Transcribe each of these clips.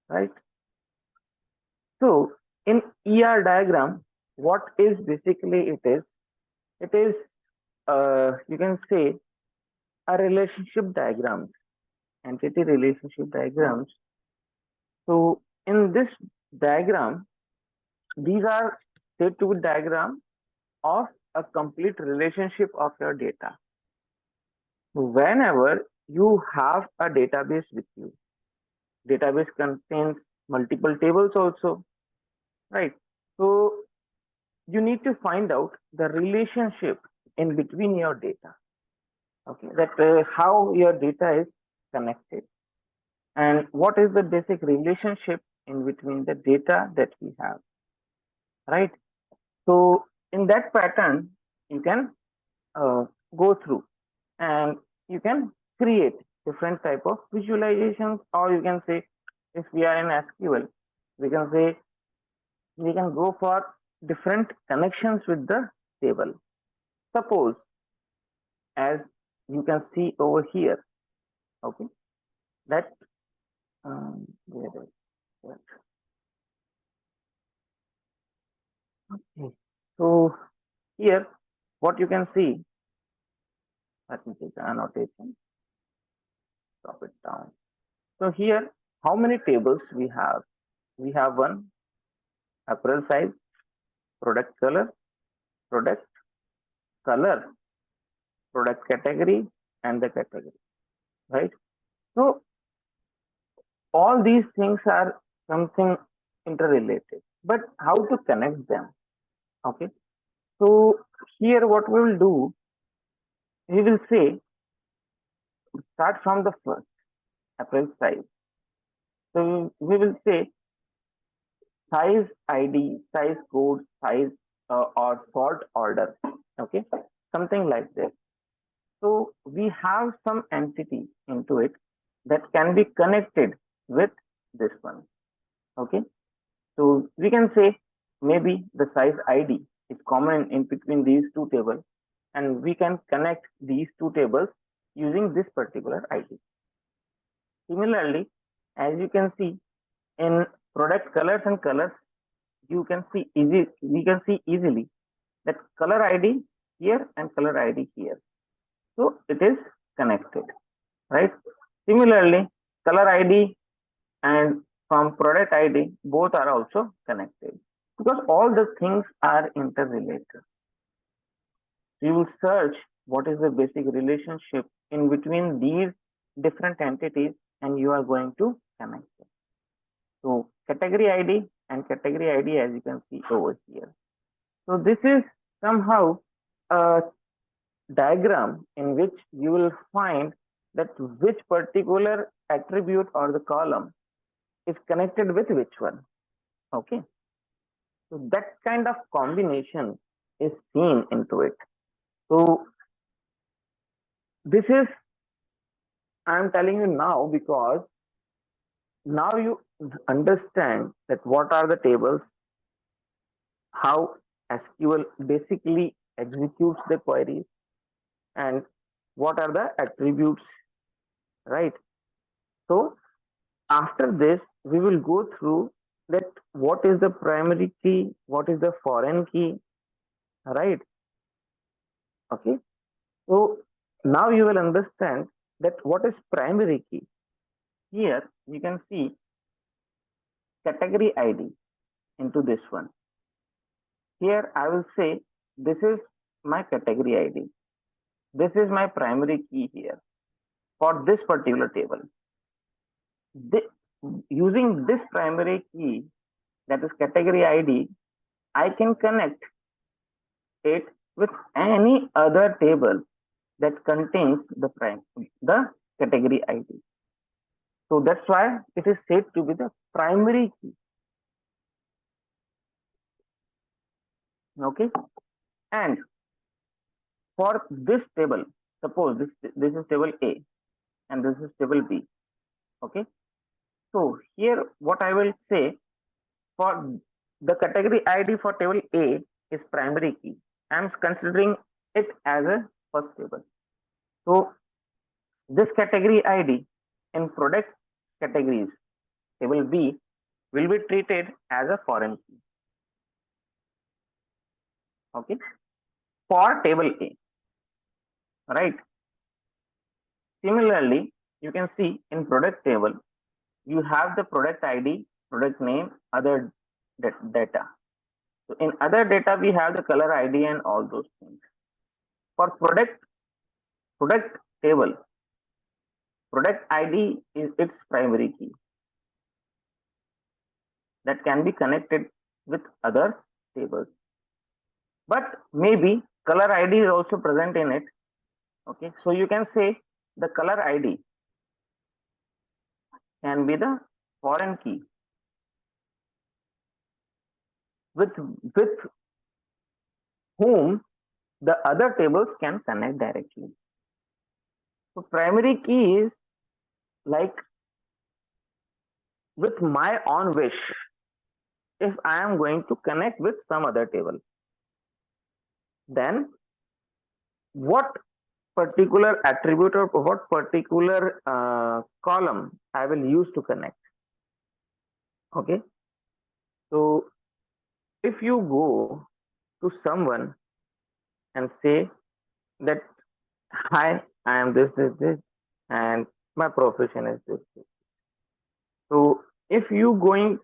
right? So in ER diagram, what is basically it is you can say a relationship diagrams, entity relationship diagrams. So in this diagram, these are said to be diagram of a complete relationship of your data. Whenever you have a database with you, database contains multiple tables also, right? So you need to find out the relationship in between your data, okay, that how your data is connected and what is the basic relationship in between the data that we have, right? So in that pattern, you can uh, go through and you can create different type of visualizations, or you can say if we are in SQL, we can say we can go for different connections with the table. Suppose as you can see over here, okay, that where is that? Okay. So here what you can see, let me take the annotation, drop it down. So here how many tables we have? We have one April size, product color, product color, product category, and the category, right? So all these things are something interrelated, but how to connect them? Okay. So here what we will do, we will say start from the first April size. So we will say size ID, size code, size or sort order. Okay, something like this. So we have some entity into it that can be connected with this one. Okay, so we can say maybe the size ID is common in between these two tables, and we can connect these two tables using this particular ID. Similarly, as you can see in product colors and colors, we can see easily that color ID here and color ID here. So it is connected, right? Similarly, color ID and from product ID, both are also connected because all the things are interrelated. You will search what is the basic relationship in between these different entities and you are going to connect them. So category ID and category ID, as you can see over here. So this is somehow a diagram in which you will find that which particular attribute or the column is connected with which one. Okay. So that kind of combination is seen into it. So this is I'm telling you now because now you understand that what are the tables, how SQL basically executes the queries, and what are the attributes, right? So after this, we will go through that what is the primary key, what is the foreign key, right? Okay. So now you will understand that what is primary key. Here you can see category ID into this one. Here I will say this is my category ID. This is my primary key here for this particular table. Using this primary key, that is category ID, I can connect it with any other table that contains the category ID. So that's why it is said to be the primary key. Okay, and for this table, suppose this is table A and this is table B. Okay, so here what I will say, for the category ID for table A is primary key. I am considering it as a first table. So this category ID in product categories, table B will be treated as a foreign key. Okay, for table A, right? Similarly, you can see in product table, you have the product ID, product name, other data. So in other data, we have the color ID and all those things. For product table, product ID is its primary key that can be connected with other tables. But maybe color ID is also present in it. Okay, so you can say the color ID can be the foreign key with whom the other tables can connect directly. So primary key is like with my own wish, if I am going to connect with some other table, then what particular attribute or what particular column I will use to connect. Okay, so if you go to someone and say that, hi, I am this, and my profession is this. So if you going,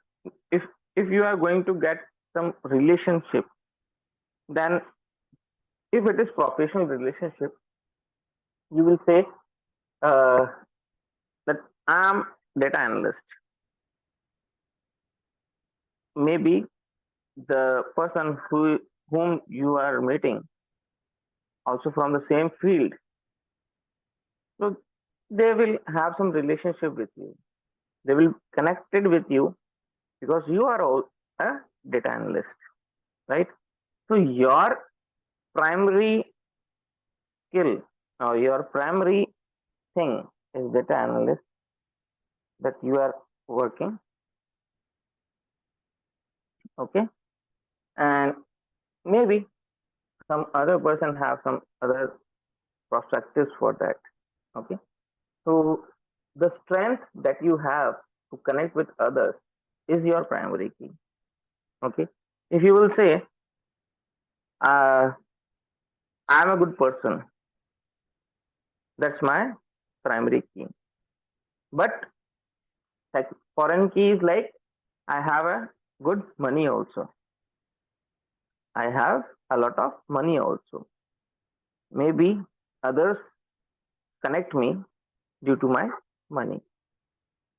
if you are going to get some relationship, then if it is professional relationship, you will say that I am data analyst. Maybe the person whom you are meeting also from the same field, so they will have some relationship with you. They will connected with you because you are all a data analyst, right? So your primary skill or your primary thing is data analyst that you are working. Okay, and maybe some other person have some other perspectives for that. Okay, so the strength that you have to connect with others is your primary key. Okay, if you will say I'm a good person, that's my primary key. But like foreign key is like I have a good money also, I have a lot of money also. Maybe others connect me due to my money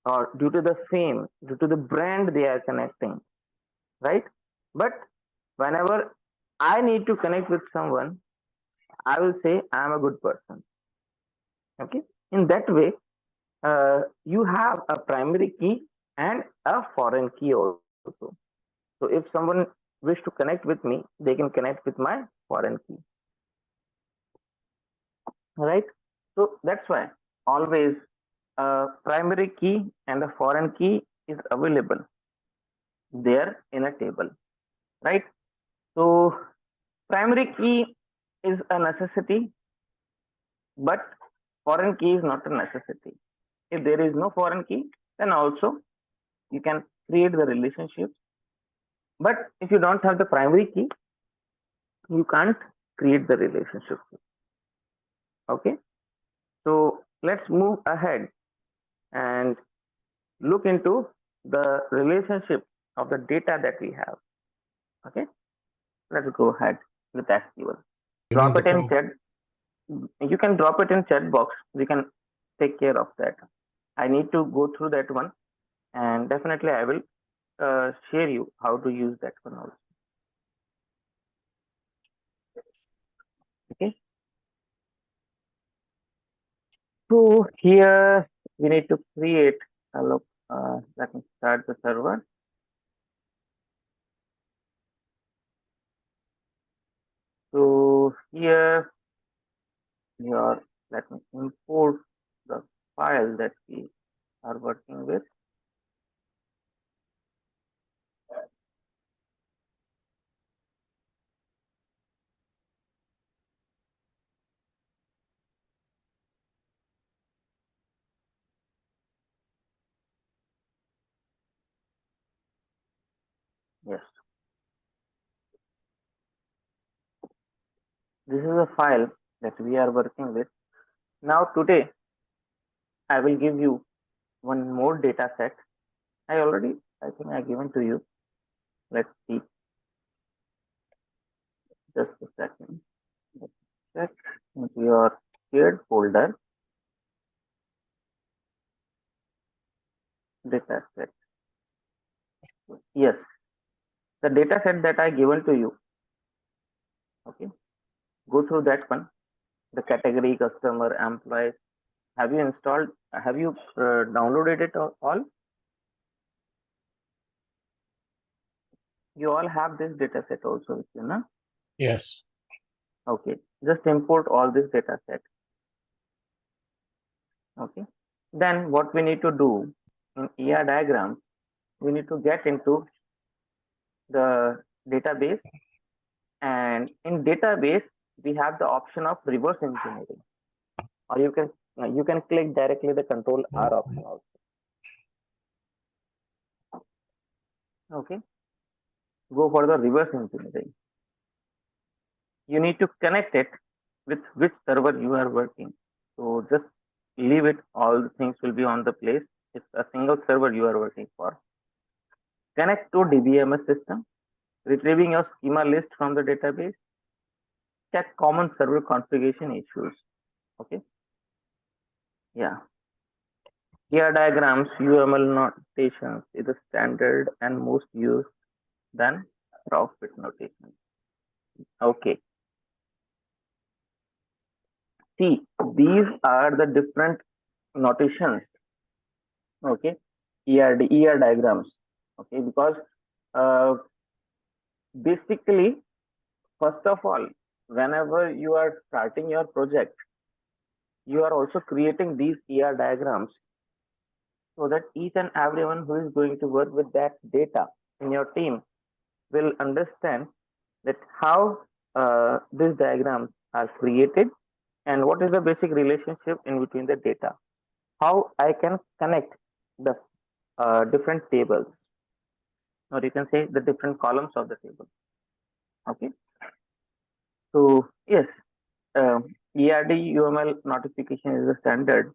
or due to the fame, due to the brand they are connecting, right? But whenever I need to connect with someone, I will say I'm a good person. Okay, in that way, you have a primary key and a foreign key also. So if someone wish to connect with me, they can connect with my foreign key, right? So that's why always a primary key and a foreign key is available there in a table, right? So primary key is a necessity, but foreign key is not a necessity. If there is no foreign key, then also you can create the relationships. But if you don't have the primary key, you can't create the relationship. Okay, so let's move ahead and look into the relationship of the data that we have. Okay, let's go ahead with SQL. Drop it in chat. You can drop it in chat box. We can take care of that. I need to go through that one, and definitely I will share you how to use that one also. Okay. So here we need to create a look. Let me start the server. So here let me import the file that we are working with. Yes, this is a file that we are working with. Now today I will give you one more data set. I think I given to you. Let's see. Just a second. Let's check into your shared folder. Data set. Yes, the data set that I given to you. Okay, go through that one. The category, customer, employees. Have you installed? Have you downloaded it all? You all have this data set also with you, no? Yes. Okay, just import all this data set. Okay, then what we need to do in ER diagrams, we need to get into the database, and in database we have the option of reverse engineering, or you can click directly the control R option also. Okay, go for the reverse engineering. You need to connect it with which server you are working. So just leave it, all the things will be on the place. It's a single server you are working for. Connect to DBMS system, retrieving your schema list from the database. Check common server configuration issues. Okay, yeah. Here diagrams, UML notations is the standard and most used than profit notation. Okay. See, these are the different notations. Okay, ER diagrams. Okay, because uh, basically, first of all, whenever you are starting your project, you are also creating these ER diagrams so that each and everyone who is going to work with that data in your team will understand that how these diagrams are created and what is the basic relationship in between the data. How I can connect the different tables, or you can say the different columns of the table. Okay, so yes, ERD UML notification is the standard,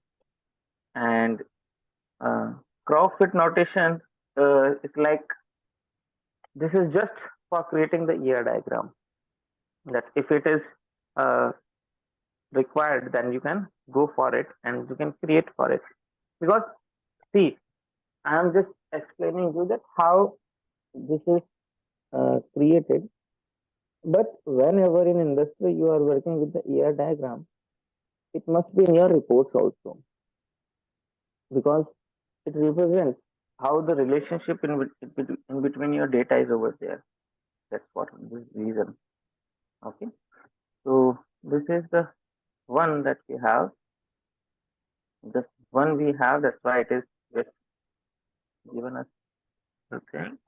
and crowd-fit notation is like, this is just for creating the ER diagram. That if it is uh, required, then you can go for it and you can create for it. Because see, I am just explaining you that how this is created. But whenever in industry you are working with the ER diagram, it must be in your reports also, because it represents how the relationship in between your data is over there. That's what this reason. Okay, so this is the one that we have. Just one we have. That's why it is just given us the thing.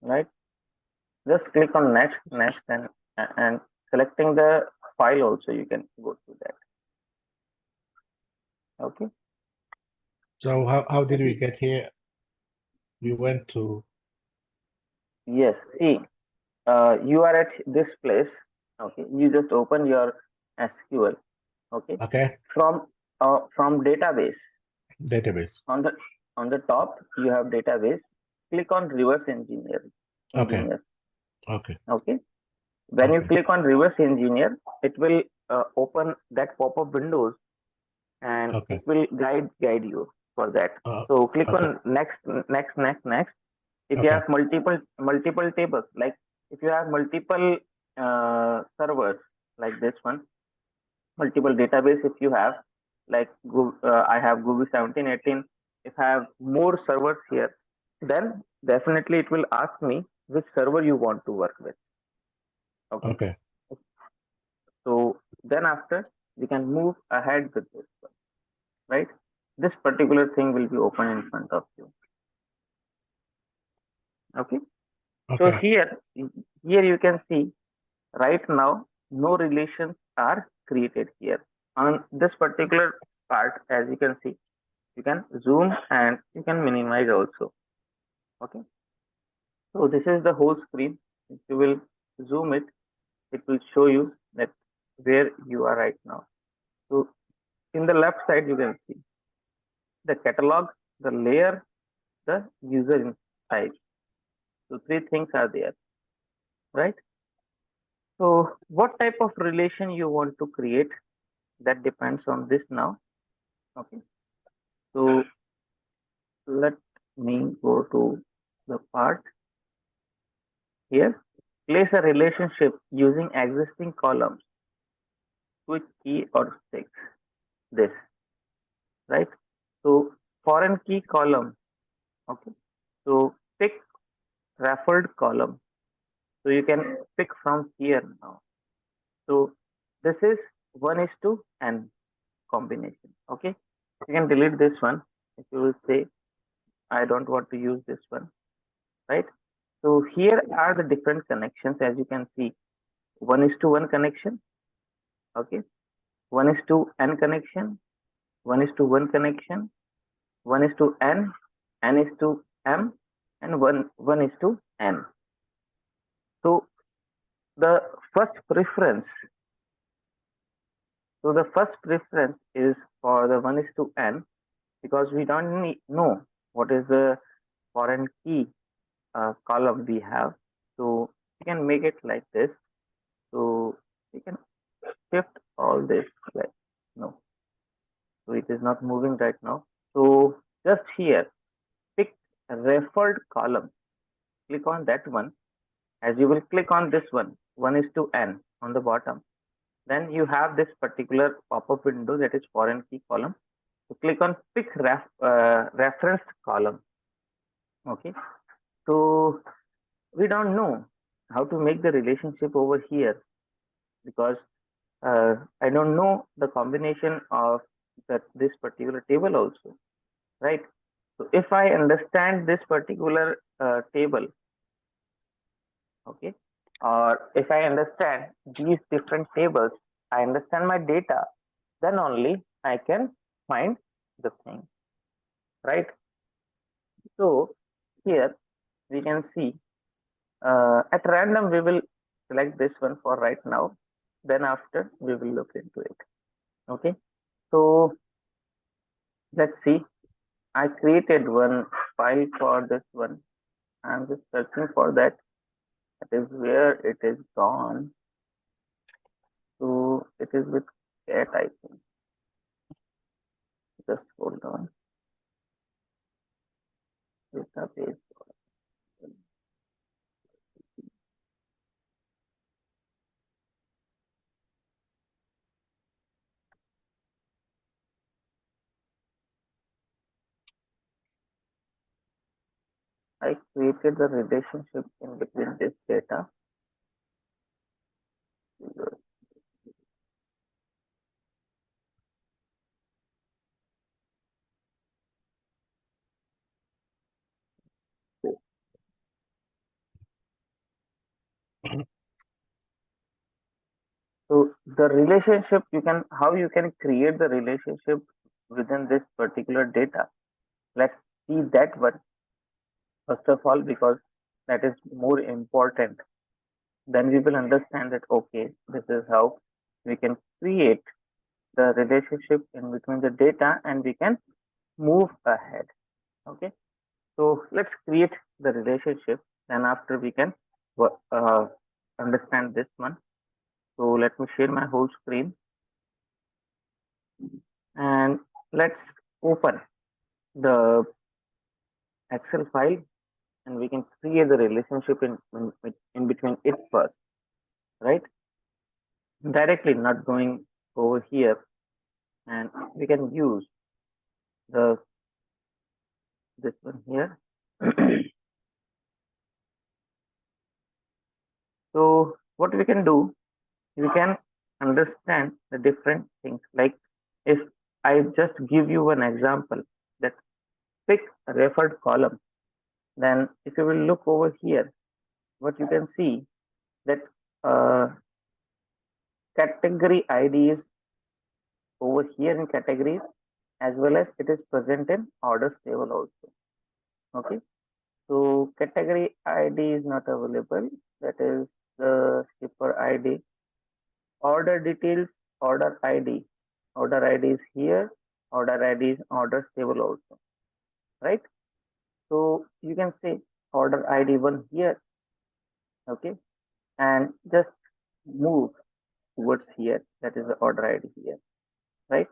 Right. Just click on next, and selecting the file also. You can go through that. Okay. So how did we get here? We went to. Yes. See, you are at this place. Okay, you just open your SQL. Okay, Okay. From database, Database. on the top you have database. Click on reverse Okay. engineer. Okay. Okay, when you Okay. click on reverse engineer, it will open that pop-up windows, and Okay. it will guide you for that. So click Okay. on next. If you Okay. have multiple tables, like if you have multiple servers like this one, multiple database, if you have like I have Google 17, 18, if I have more servers here, then definitely it will ask me which server you want to work with. Okay, Okay. so then after we can move ahead with this one, right? This particular thing will be open in front of you. Okay, so Okay. here you can see right now no relations are created here on this particular part. As you can see, You can zoom and you can minimize also. Okay. So this is the whole screen. If you will zoom it, it will show you that where you are right now. So in the left side, you can see the catalog, the layer, the user type. So three things are there, right? So what type of relation you want to create, that depends on this now. Okay. So let me go to the part here. Place a relationship using existing columns. Quick key or six. This, right? So foreign key column. Okay. So pick referred column. So you can pick from here now. So this is 1:n combination. Okay. You can delete this one if you will say I don't want to use this one, right? So here are the different connections. As you can see, 1:1 connection. Okay. 1:n connection, 1:1 connection, 1:n, n:m, and 1:n. So the first preference, the first preference is for the 1:n, because we don't know what is the foreign key column we have. So we can make it like this. So we can shift all this like no. So it is not moving right now. So just here, pick referred column. Click on that one. As you will click on this one, 1:n on the bottom, then you have this particular pop-up window, that is foreign key column. So click on pick referenced column. Okay. So we don't know how to make the relationship over here, because I don't know the combination of this particular table also, right? So if I understand this particular table, okay, or if I understand these different tables, I understand my data, then only I can find the thing, right? So here we can see at random we will select this one for right now, then after we will look into it. Okay, so let's see. I created one file for this one. I'm just searching for that. That is where it is gone. So it is with cat, I think. Just hold on. Database. I created the relationship in between this data. So the relationship, how you can create the relationship within this particular data. Let's see that one first of all, because that is more important. Then we will understand that okay, this is how we can create the relationship in between the data and we can move ahead. Okay, so let's create the relationship, then after we can uh, understand this one. So let me share my whole screen and let's open the Excel file and we can create the relationship in between it first, right? Directly, not going over here, and we can use the this one here. So what we can do, we can understand the different things. Like if I just give you an example, that pick a referred column, then if you will look over here, what you can see that uh, category ID is over here in categories, as well as it is present in orders table also. Okay, so category ID is not available. That is the shipper ID. Order details, order ID. Order ID is here. Order ID is orders table also, right? So you can say order ID one here, okay, and just move towards here. That is the order ID here, right?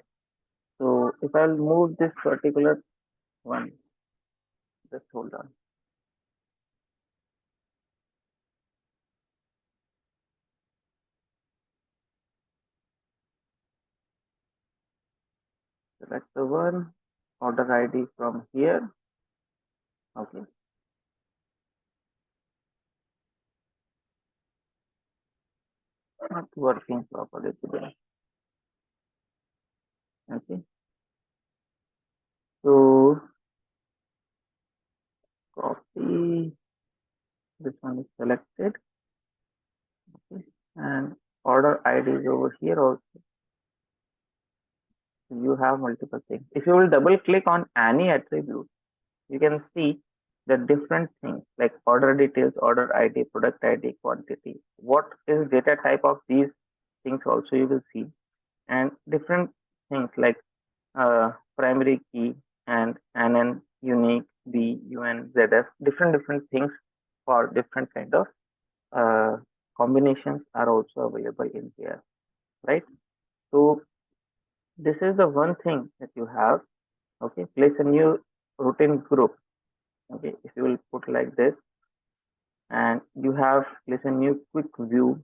So if I'll move this particular one, just hold on. Select the one, order ID from here, okay. Not working properly today, okay. So copy, this one is selected, okay, and order ID is over here also. You have multiple things. If you will double click on any attribute, you can see the different things like order details, order ID, product ID, quantity. What is data type of these things also you will see, and different things like primary key and NN, unique, B, UN, ZF, different things for different kind of combinations are also available in here, right? So this is the one thing that you have, okay. Place a new routine group, okay. If you will put like this, and you have place a new quick view,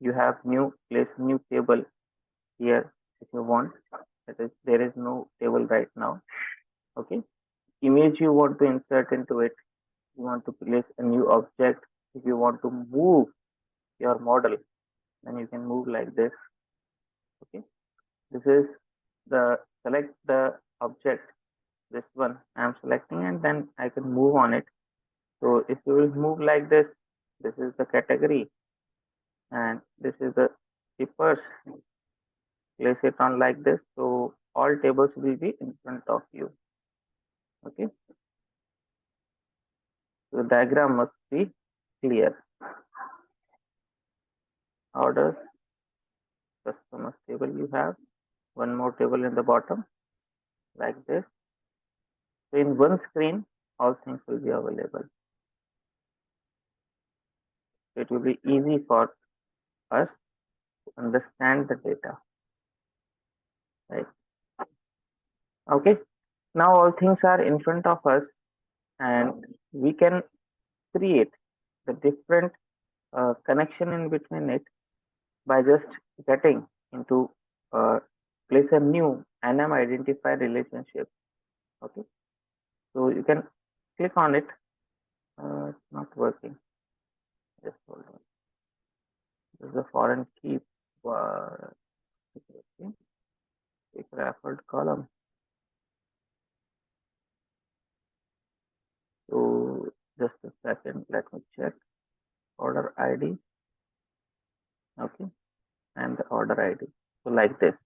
you have new place new table here if you want. That is, there is no table right now, okay. Image you want to insert into it, you want to place a new object. If you want to move your model, then you can move like this, okay. This is the select the object, this one I'm selecting, and then I can move on it. So if you will move like this is the category, and this is the shippers. Place it on like this, so all tables will be in front of you, okay. So the diagram must be clear. Orders, customers table, you have one more table in the bottom like this. So in one screen all things will be available. It will be easy for us to understand the data, right? Okay, now all things are in front of us, and we can create the different connection in between it by just getting into place a new NM identify relationship, okay. So you can click on it. It's not working, just hold on. This is a foreign key, okay. Take referred column. So just a second, let me check order ID, okay, and the order ID. So like this.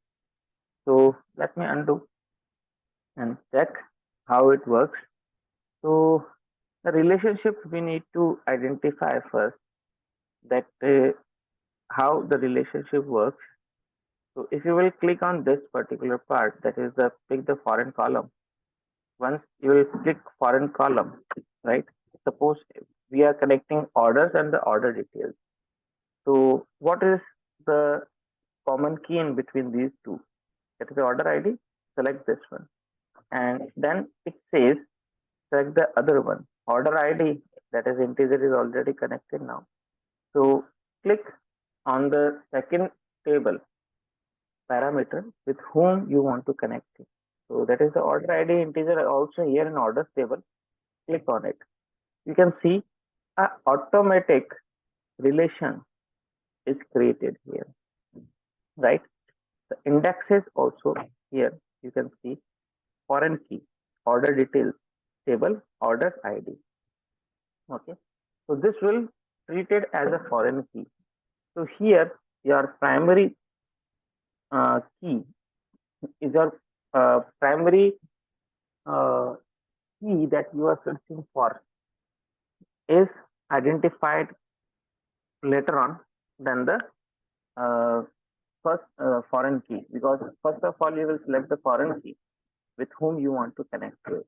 So let me undo and check how it works. So the relationships we need to identify first, that how the relationship works. So if you will click on this particular part, that is the pick the foreign column. Once you will click foreign column, right? Suppose we are connecting orders and the order details. So what is the common key in between these two? That is the order ID. Select this one, and then it says select the other one. Order ID, that is integer, is already connected now. So click on the second table parameter with whom you want to connect it. So that is the order ID integer also here in orders table. Click on it. You can see a automatic relation is created here, right? The indexes also here you can see foreign key, order details, table, order ID. Okay, so this will treat it as a foreign key. So here your primary key is your primary key that you are searching for is identified later on than the uh, first foreign key, because first of all you will select the foreign key with whom you want to connect to it.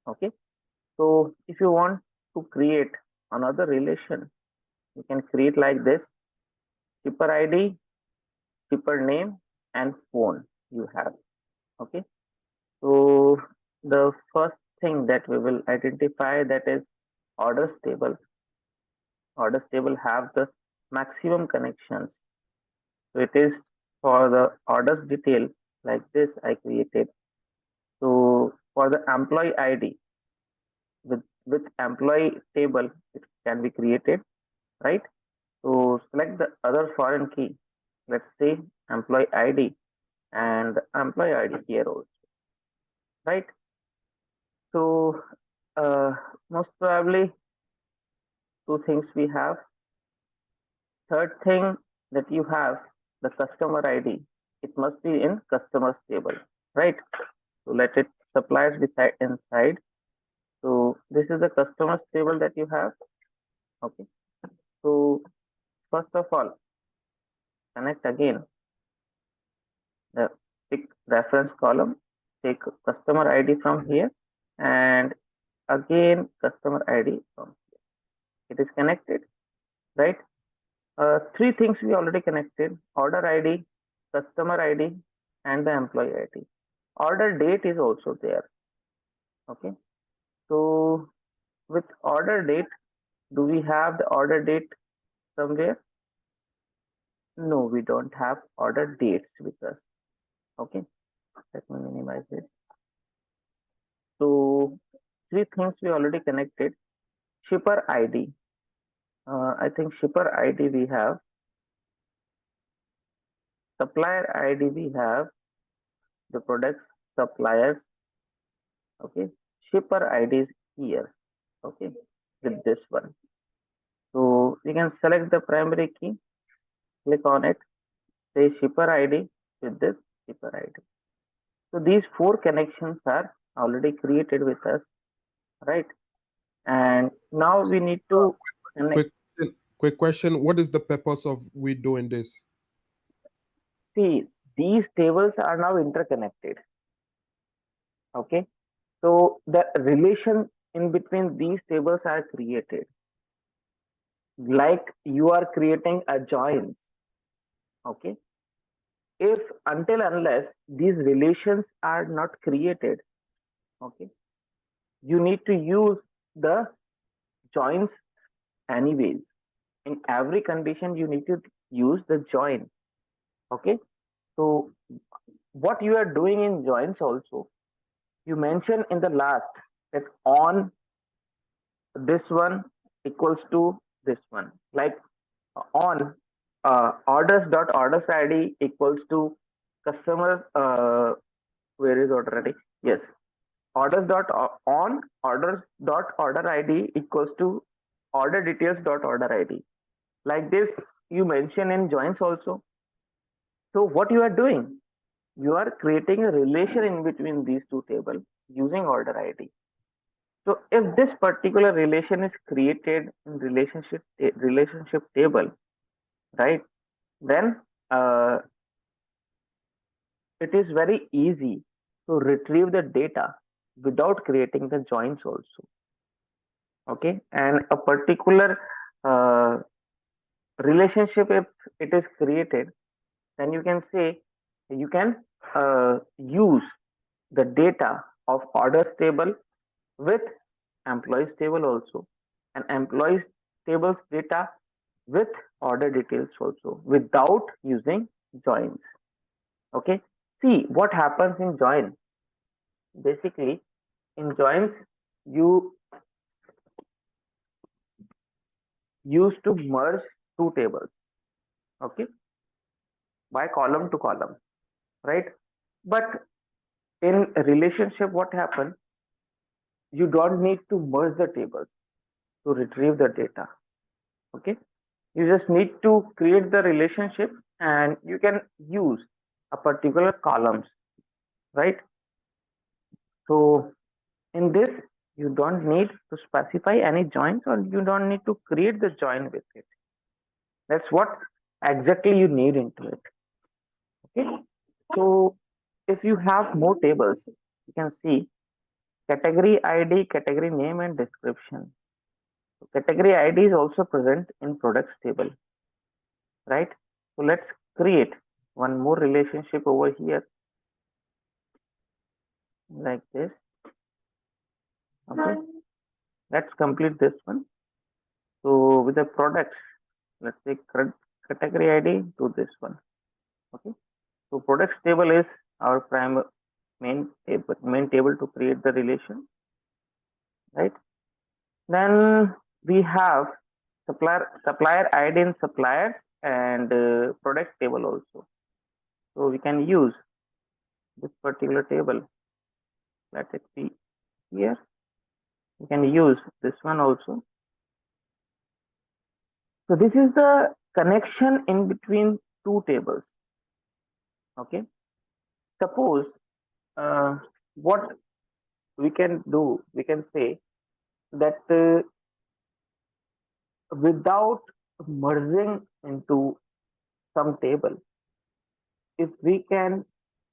Okay, so if you want to create another relation, you can create like this: shipper id, shipper name, and phone you have. Okay, so the first thing that we will identify, that is orders table. Orders table have the maximum connections. So it is for the orders detail like this I created. So for the employee ID, with employee table, it can be created, right? So select the other foreign key. Let's say employee ID and employee ID here also, right? So most probably two things we have. Third thing that you have, the customer ID. It must be in customers table, right? So let it suppliers beside inside. So this is the customers table that you have. Okay. So first of all, connect again the pick reference column, take customer ID from here, and again customer ID from here. It is connected, right? Three things we already connected: order ID, customer ID, and the employee ID. Order date is also there. Okay. So with order date, do we have the order date somewhere? No, we don't have order dates with us. Okay. Let me minimize this. So three things we already connected. Shipper ID. I think shipper ID we have. Supplier ID we have. The products suppliers. Okay. Shipper ID is here. Okay. With this one. So we can select the primary key, click on it, say shipper ID with this shipper ID. So these four connections are already created with us, right? And now we need to connect. Quick question. What is the purpose of we doing this? See, these tables are now interconnected. Okay. So the relation in between these tables are created. Like you are creating a joins. Okay. If until unless these relations are not created, okay, you need to use the joins anyways. In every condition, you need to use the join. Okay. So what you are doing in joins also, you mentioned in the last that on this one equals to this one, like on orders id equals to customer, where is order id? Yes, orders.order id equals to order details.order id. Like this you mention in joins also. So what you are doing, you are creating a relation in between these two tables using order id. So if this particular relation is created in relationship table, right, then it is very easy to retrieve the data without creating the joins also. Okay, and a particular uh, relationship, if it is created, then you can say you can use the data of orders table with employees table also, and employees tables data with order details also without using joins. Okay, see what happens in join. Basically in joins you used to merge two tables, okay, by column to column, right? But in a relationship, what happens, you don't need to merge the tables to retrieve the data. Okay, you just need to create the relationship and you can use a particular columns, right? So in this, you don't need to specify any joins, or you don't need to create the join with it. That's what exactly you need into it. Okay. So if you have more tables, you can see category ID, category name, and description. So category ID is also present in products table, right? So let's create one more relationship over here like this. Okay. Let's complete this one. So with the products, let's say category ID to this one. Okay. So products table is our main table to create the relation, right? Then we have supplier ID in suppliers and product table also. So we can use this particular table. Let it be here. We can use this one also. So this is the connection in between two tables. Okay. Suppose what we can do, we can say that without merging into some table, if we can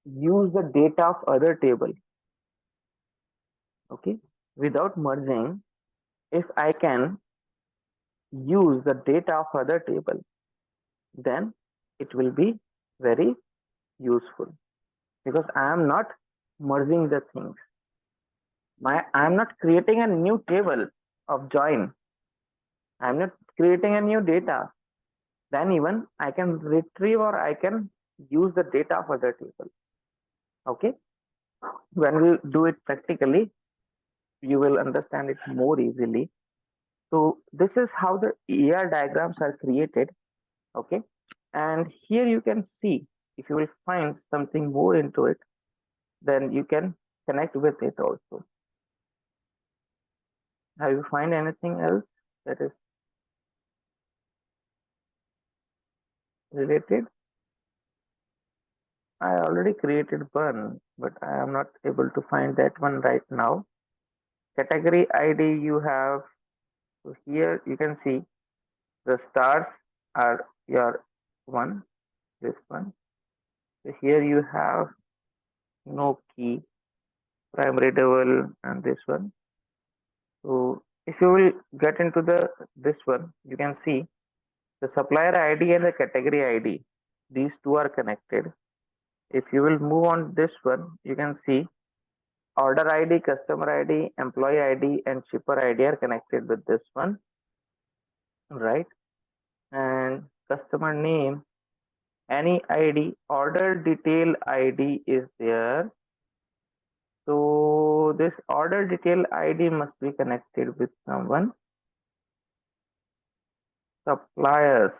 use the data of other table, okay, without merging, if I can use the data of other table, then it will be very useful, because I am not merging the things. I am not creating a new table of join. I am not creating a new data. Then even I can retrieve or I can use the data of other table. Okay. When we do it practically, you will understand it more easily. So this is how the ER diagrams are created. Okay. And here you can see, if you will find something more into it, then you can connect with it also. Have you find anything else that is related? I already created one, but I am not able to find that one right now. Category ID you have. So here you can see the stars are your one, this one. So here you have no key, primary double, and this one. So if you will get into this one, you can see the supplier ID and the category ID. These two are connected. If you will move on this one, you can see order ID, customer ID, employee ID, and shipper ID are connected with this one, right? And customer name, any ID, order detail ID is there. So this order detail ID must be connected with someone. Suppliers.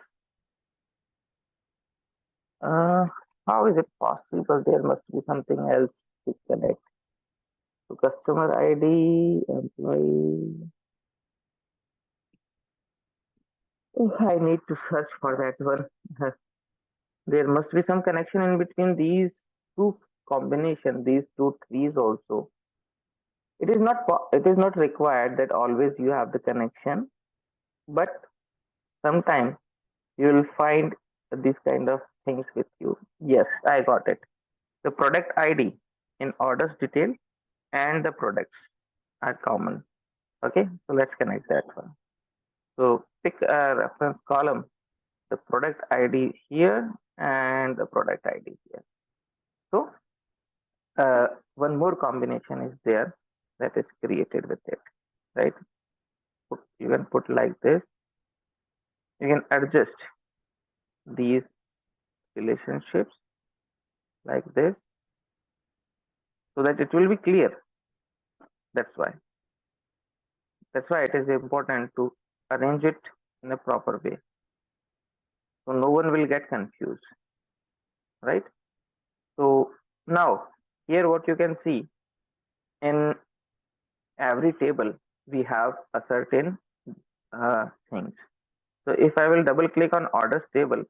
How is it possible? There must be something else to connect. So customer ID, employee. Oh, I need to search for that one. There must be some connection in between these two combination, these two trees also. It is not required that always you have the connection, but sometimes you will find these kind of things with you. Yes, I got it. The product ID in orders detail and the products are common. Okay, so let's connect that one. So pick a reference column, the product ID here and the product ID here. So one more combination is there that is created with it, right? You can put like this. You can adjust these relationships like this so that it will be clear. That's why it is important to arrange it in a proper way, so no one will get confused, right? So now here what you can see, in every table we have a certain things. So if I will double click on orders table,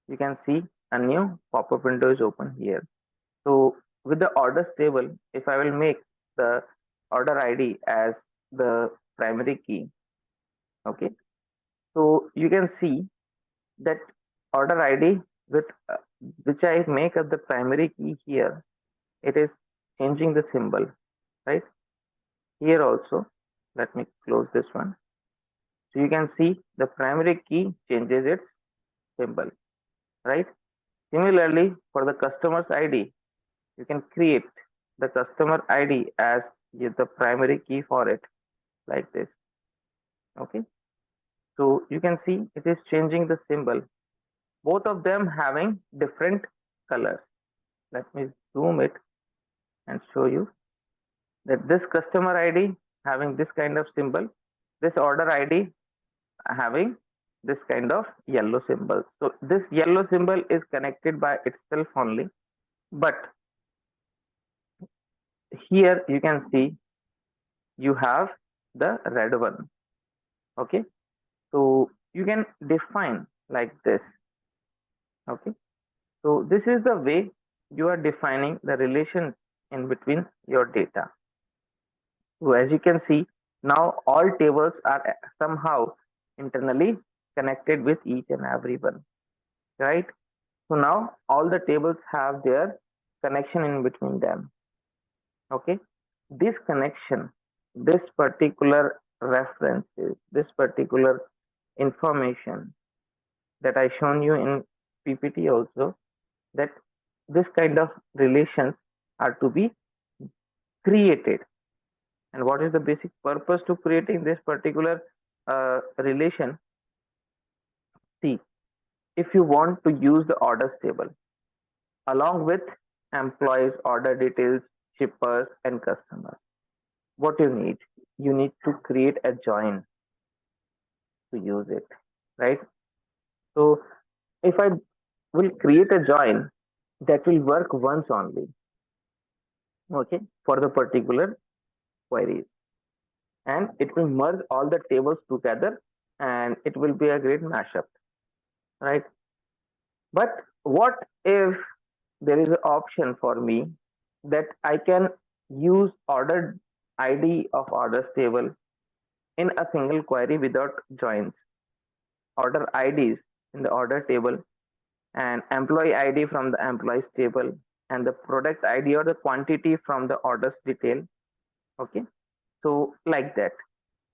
you can see a new pop-up window is open here. So with the orders table, if I will make the order ID as the primary key. Okay, so you can see that order ID with which I make as the primary key here, it is changing the symbol, right? Here also, let me close this one. So you can see the primary key changes its symbol, right? Similarly, for the customer's ID, you can create the customer ID as the primary key for it, like this. Okay, so you can see it is changing the symbol, both of them having different colors. Let me zoom it and show you that this customer ID having this kind of symbol, this order ID having this kind of yellow symbol. So this yellow symbol is connected by itself only, but here you can see you have the red one. Okay, so you can define like this. Okay, so this is the way you are defining the relation in between your data. So as you can see, now all tables are somehow internally connected with each and every one, right? So now all the tables have their connection in between them. Okay, this connection, this particular references, this particular information that I shown you in PPT also, that this kind of relations are to be created. And what is the basic purpose to creating this particular relation? See, if you want to use the orders table along with employees, order details, shippers, and customers, what you need to create a join to use it, right? So if I will create a join, that will work once only, okay, for the particular queries, and it will merge all the tables together and it will be a great mashup, right? But what if there is an option for me that I can use order ID of orders table in a single query without joins, order IDs in the order table, and employee ID from the employees table, and the product ID or the quantity from the orders detail. Okay, so like that.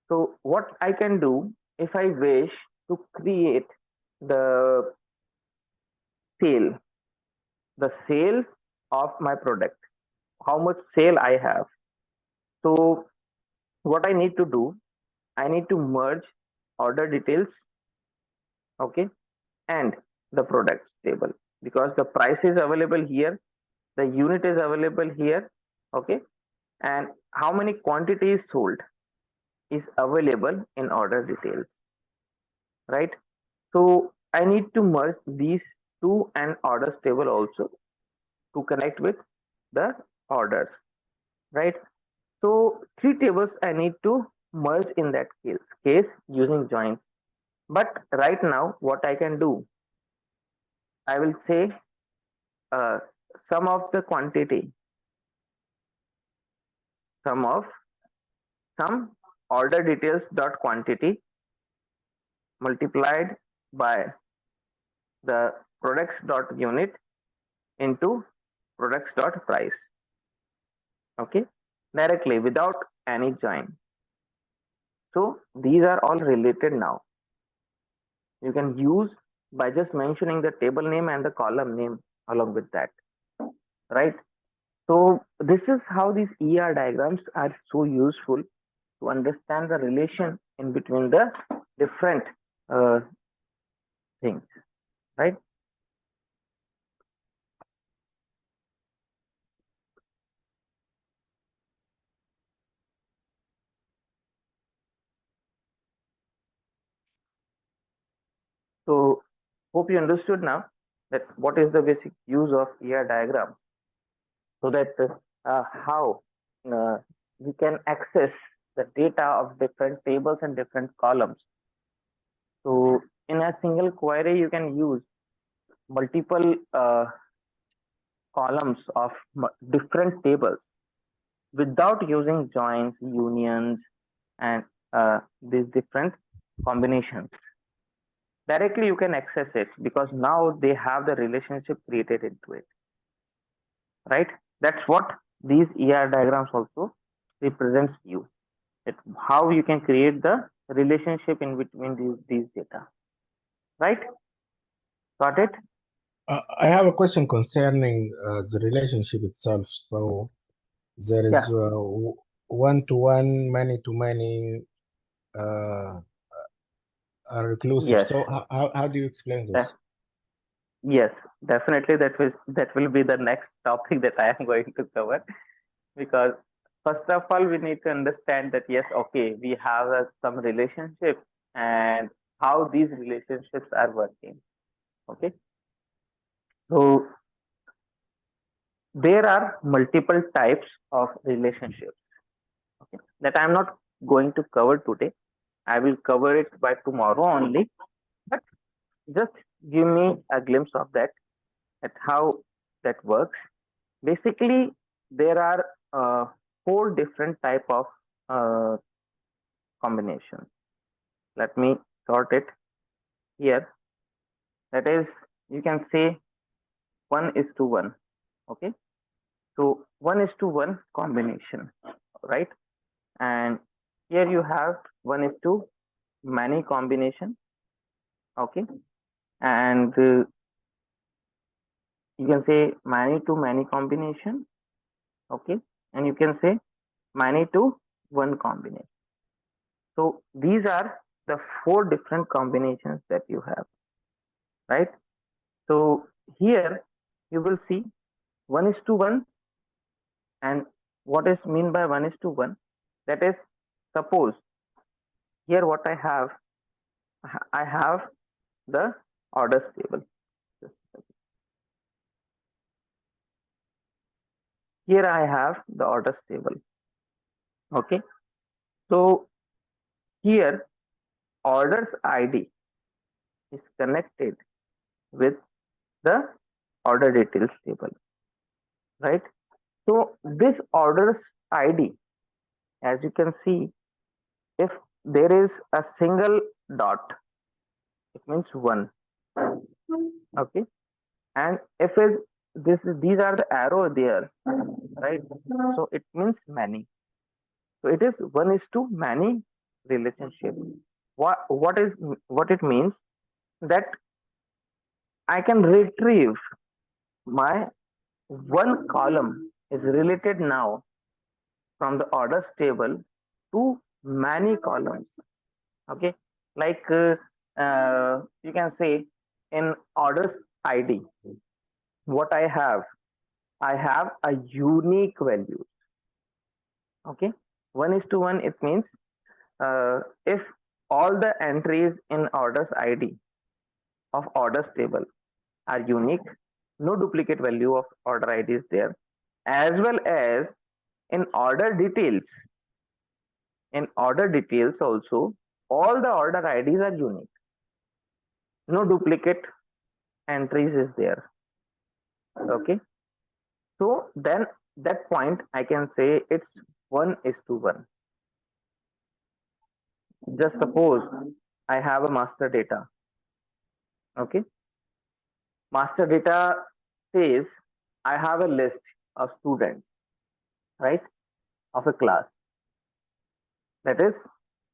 So what I can do, if I wish to create the sale, the sales of my product, how much sale I have. So what I need to do, I need to merge order details, okay, and the products table, because the price is available here, the unit is available here, okay, and how many quantities sold is available in order details, right? So I need to merge these two and orders table also to connect with the orders, right? So three tables I need to merge in that case using joins. But right now, what I can do, I will say uh, sum of the quantity, sum of some order details dot quantity multiplied by the products dot unit into products dot price. Okay, directly without any join. So these are all related now. You can use by just mentioning the table name and the column name along with that, right? So this is how these ER diagrams are so useful to understand the relation in between the different uh, things, right? So hope you understood now that what is the basic use of ER diagram, so that how we can access the data of different tables and different columns. So in a single query, you can use multiple columns of different tables, without using joins, unions, and these different combinations. Directly you can access it because now they have the relationship created into it, right? That's what these ER diagrams also represents you. That how you can create the relationship in between these data, right? Got it? I have a question concerning the relationship itself. So there is Yeah. one-to-one, many-to-many are reclusive. Yes. So how do you explain this? Yes, definitely that will be the next topic that I am going to cover, because first of all we need to understand that yes, okay, we have some relationship and how these relationships are working. Okay, so there are multiple types of relationships, okay, that I'm not going to cover today. I will cover it by tomorrow only, but just give me a glimpse of that, at how that works. Basically, there are four different type of uh, combinations. Let me sort it here. That is, you can say 1:1. Okay, so 1:1 combination, right? And here you have 1:many combination. Okay, and you can say many to many combination. Okay, and you can say many to one combination. So these are the four different combinations that you have, right? So here you will see 1:1, and what is mean by 1:1? That is, suppose here what I have the orders table. Here I have the orders table. Okay, so here orders ID is connected with the order details table, right? So this orders ID, as you can see, if there is a single dot, it means one. Okay, and if it, these are the arrow there, right? So it means many. So it is 1:many relationship. What it means, that I can retrieve my one column is related now from the orders table to many columns. Okay, like you can say in orders ID, what I have a unique value. Okay, 1:1, it means if all the entries in orders ID of orders table are unique, no duplicate value of order ID is there, as well as in order details. In order details also, all the order IDs are unique, no duplicate entries is there. Okay, so then that point I can say it's 1:1. Just suppose I have a master data. Okay, master data says I have a list of students, right, of a class. That is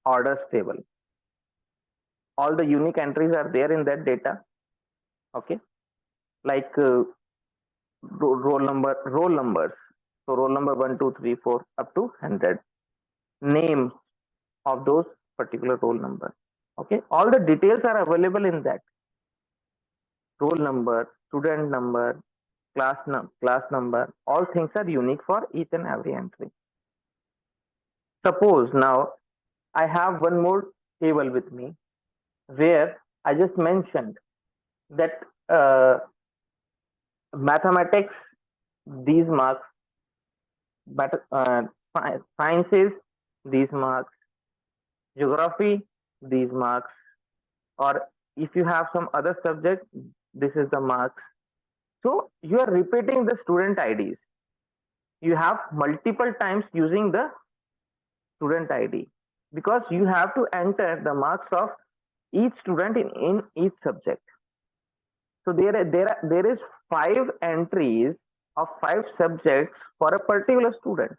orders table. All the unique entries are there in that data. Okay, like roll numbers. So roll number 1, 2, 3, 4 up to 100. Names of those particular roll number. Okay, all the details are available in that. Roll number, student number, class number, all things are unique for each and every entry. Suppose now I have one more table with me where I just mentioned that mathematics, these marks, but sciences, these marks, geography, these marks, or if you have some other subject, this is the marks. So you are repeating the student IDs. you have multiple times using the student ID, because you have to enter the marks of each student in each subject. So there is 5 entries of 5 subjects for a particular student.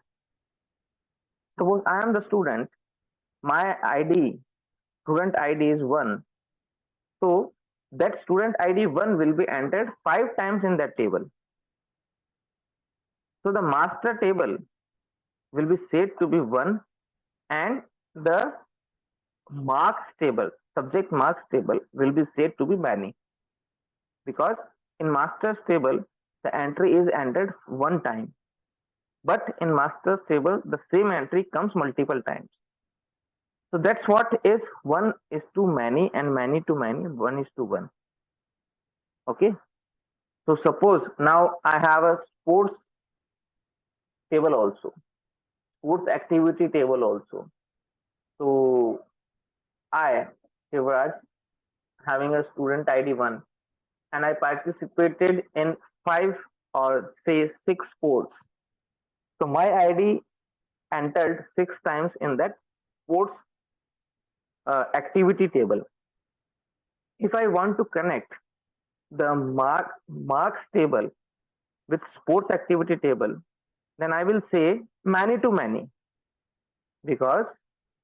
Suppose I am the student, my ID, student ID is 1. So that student ID 1 will be entered 5 times in that table. So the master table will be said to be 1, and the marks table, subject marks table, will be said to be many, because in master's table the entry is entered 1 time, but in master's table the same entry comes multiple times. So that's what is 1 is to many and many to many, 1 is to 1. Okay, so suppose now I have a sports table also, sports activity table also. So I, Shivraj, having a student ID 1, and I participated in 5 or say 6 sports. So my ID entered 6 times in that sports activity table. If I want to connect the marks table with sports activity table, then I will say many to many, because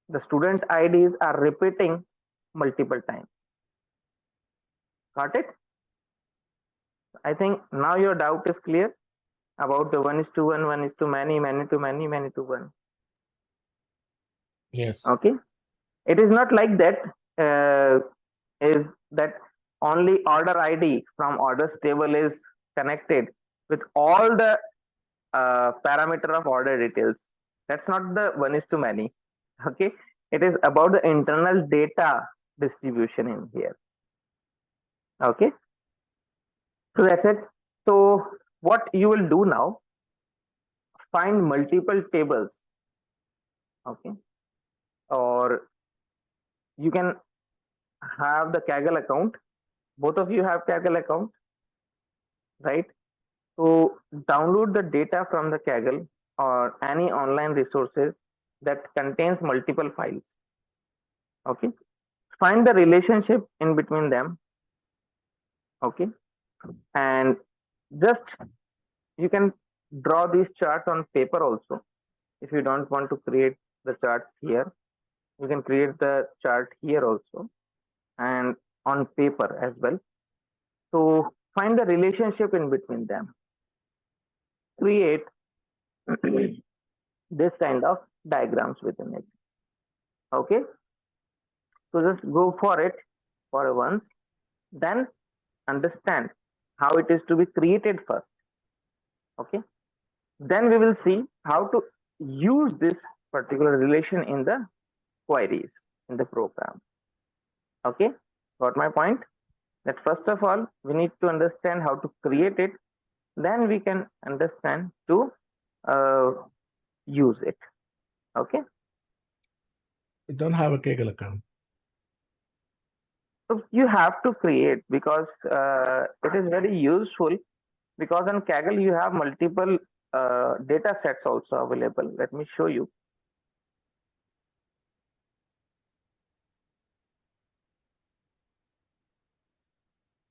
the student IDs are repeating multiple times. Got it? I think now your doubt is clear about the 1 is to 1, 1 is to many, many to many, many to 1. Yes. Okay, it is not like that. Is that only order ID from orders table is connected with all the parameter of order details. That's not the 1 is to many. Okay, it is about the internal data distribution in here. Okay, so that's it. So what you will do now, find multiple tables. Okay, or you can have the Kaggle account. Both of you have Kaggle account, right? So download the data from the Kaggle or any online resources that contains multiple files. Okay, find the relationship in between them. Okay, and just you can draw these charts on paper also. If you don't want to create the charts here, you can create the chart here also and on paper as well. So find the relationship in between them, create this kind of diagrams within it. Okay, so just go for it for once, then understand how it is to be created first. Okay, then we will see how to use this particular relation in the queries in the program. Okay, got my point? That first of all we need to understand how to create it, then we can understand to use it. Okay, We don't have a Kaggle account. so you have to create, because it is very useful, because on Kaggle you have multiple data sets also available. Let me show you.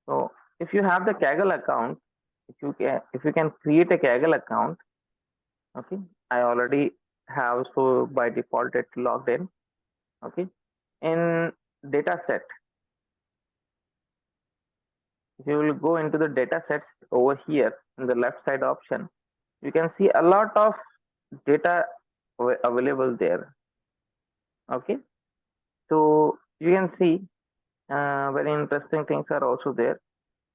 So if you have the Kaggle account, if you can create a Kaggle account. Okay, I already have, so by default it's logged in. Okay, in data set, if you will go into the data sets over here in the left side option, you can see a lot of data available there. Okay, so you can see very interesting things are also there.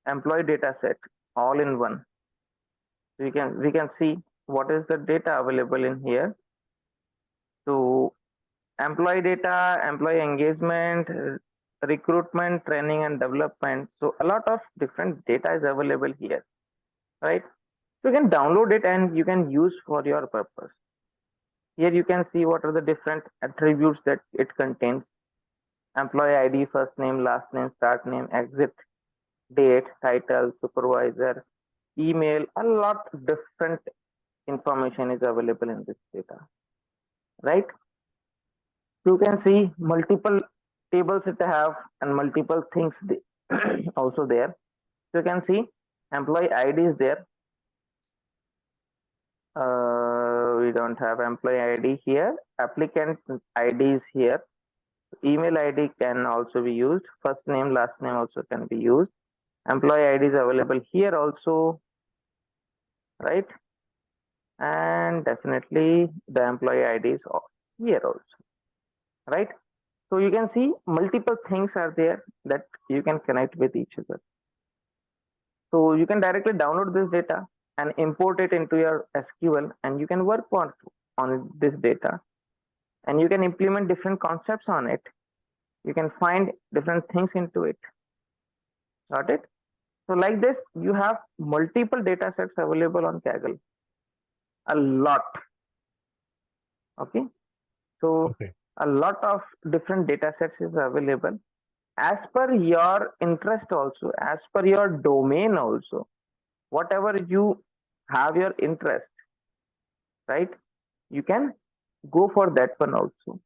Employee data set, all in one. So we can see what is the data available in here. So employee data, employee engagement, recruitment, training and development. So a lot of different data is available here, right? So you can download it and you can use for your purpose. Here you can see what are the different attributes that it contains. Employee ID, first name, last name, start name, exit date, title, supervisor, email, a lot different information is available in this data, right? You can see multiple tables it have and multiple things also there. So you can see employee ID is there. We don't have employee ID here. Applicant ID is here. Email ID can also be used. First name, last name also can be used. Employee ID is available here also, right? And definitely the employee ID is here also, right? So you can see multiple things are there that you can connect with each other. So you can directly download this data and import it into your SQL, and you can work on this data, and you can implement different concepts on it. You can find different things into it. Got it? So like this, you have multiple data sets available on Kaggle. A lot. Okay. So Okay. a lot of different data sets is available as per your interest also, as per your domain also. Whatever you have your interest, right? You can go for that one also.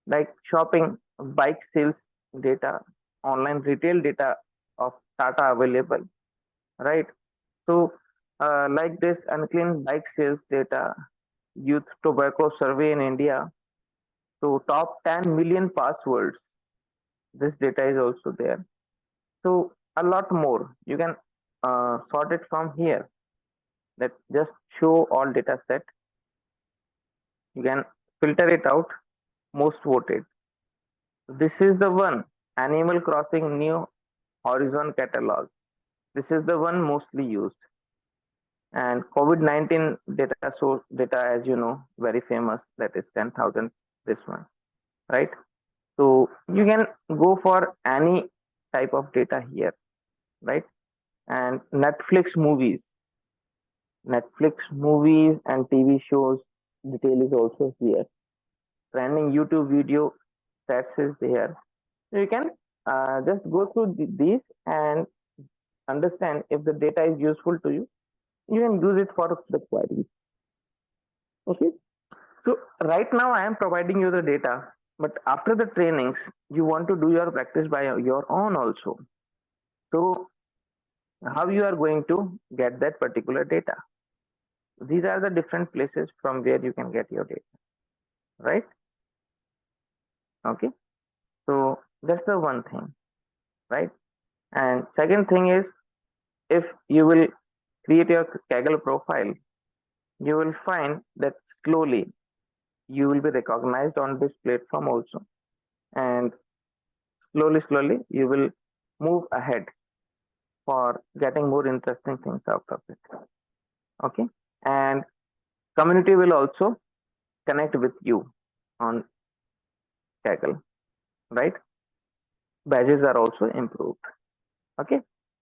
Like shopping, bike sales data, online retail data of Tata available, right? So like this unclean bike sales data, youth tobacco survey in India, so top 10 million passwords, this data is also there. So a lot more, you can sort it from here. That just show all data set. You can filter it out, most voted. This is the one, Animal Crossing new Horizon catalog. This is the one mostly used. And COVID-19 data source data, as you know, very famous, that is 10,000, this one, right? So you can go for any type of data here, right? And Netflix movies and TV shows detail is also here. Trending YouTube video stats is there. So you can just go through these and understand if the data is useful to you. You can use it for the queries. Okay. So right now I am providing you the data, but after the trainings, you want to do your practice by your own also. So how you are going to get that particular data? These are the different places from where you can get your data, right? Okay. So that's the one thing, right? And second thing is, if you will create your Kaggle profile, you will find that slowly you will be recognized on this platform also, and slowly you will move ahead for getting more interesting things out of it. Okay. And community will also connect with you on Kaggle, right? Badges are also improved. Okay.